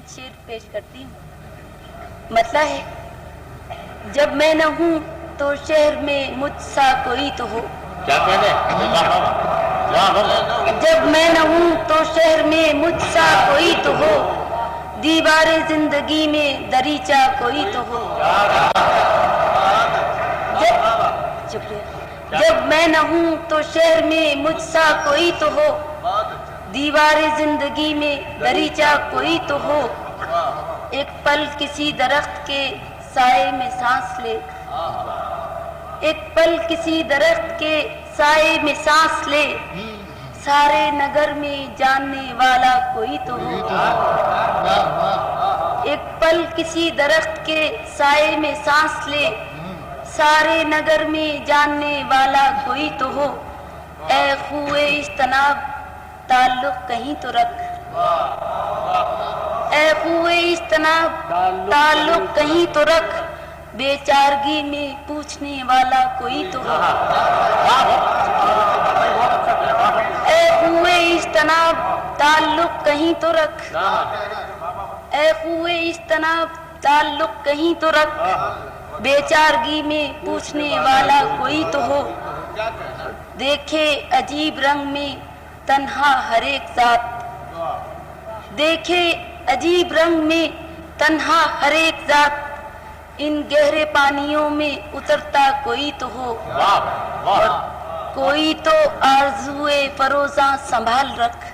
چند شعر پیش کرتی ہوں. مطلب ہے جب میں نہ ہوں تو شہر میں مجھ سا کوئی تو ہو. کیا کہنے؟ جب میں نہ ہوں تو شہر میں مجھ سا کوئی تو ہو, دیوار زندگی میں دریچہ کوئی تو ہو. جب میں نہ ہوں تو شہر میں مجھ سا کوئی تو ہو, دیوار زندگی میں دریچہ کوئی تو ہو. ایک پل کسی درخت کے سائے میں سانس لے, ایک پل کسی درخت کے سائے میں سانس لے, سارے نگر میں جاننے والا کوئی تو ہو. ایک پل کسی درخت کے سائے میں سانس لے, سارے نگر میں جاننے والا کوئی تو ہو. اے خوئے اجتناب تعلق کہیں تو رکھ, اے خوئے اجتناب تعلق کہیں تو رکھ, بے چارگی میں پوچھنے والا کوئی تو ہو. اے خوئے اجتناب تعلق کہیں تو رکھ, اے خوئے اجتناب تعلق کہیں تو رکھ, بے چارگی میں پوچھنے والا کوئی تو ہو. دیکھے عجیب رنگ میں تنہا ہر ایک ذات, دیکھے عجیب رنگ میں تنہا ہر ایک ذات, ان گہرے پانیوں میں اترتا کوئی تو ہو. کوئی تو آرزوئے فروزاں سنبھال رکھ,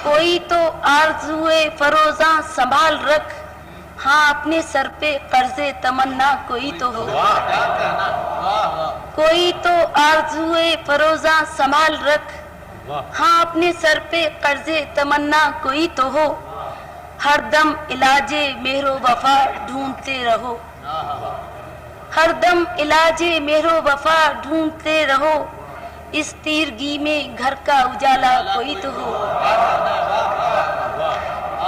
کوئی تو آرزوئے فروزاں سنبھال رکھ, ہاں اپنے سر پہ قرض تمنا کوئی تو ہو. کوئی تو آرزوئے فروزاں سنبھال رکھ, ہاں اپنے سر پہ قرض تمنا کوئی تو ہو. ہر دم علاج مہر و وفا ڈھونڈتے رہو, ہر دم علاج مہر و وفا ڈھونڈتے رہو, اس تیرگی میں گھر کا اجالا کوئی تو ہو.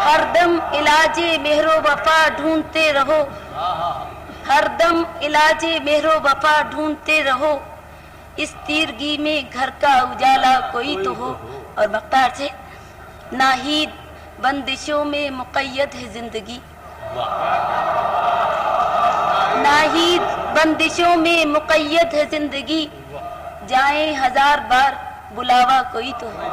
ہر دم علاج مہر و وفا ڈھونڈتے رہو, ہر دم علاج مہر و وفا ڈھونڈتے رہو, اس تیرگی میں گھر کا اجالا کوئی تو ہو. اور مختار سے ناہید بندشوں میں مقید ہے زندگی, ناہید بندشوں میں مقید ہے زندگی, جائیں ہزار بار بلاوا کوئی تو ہو.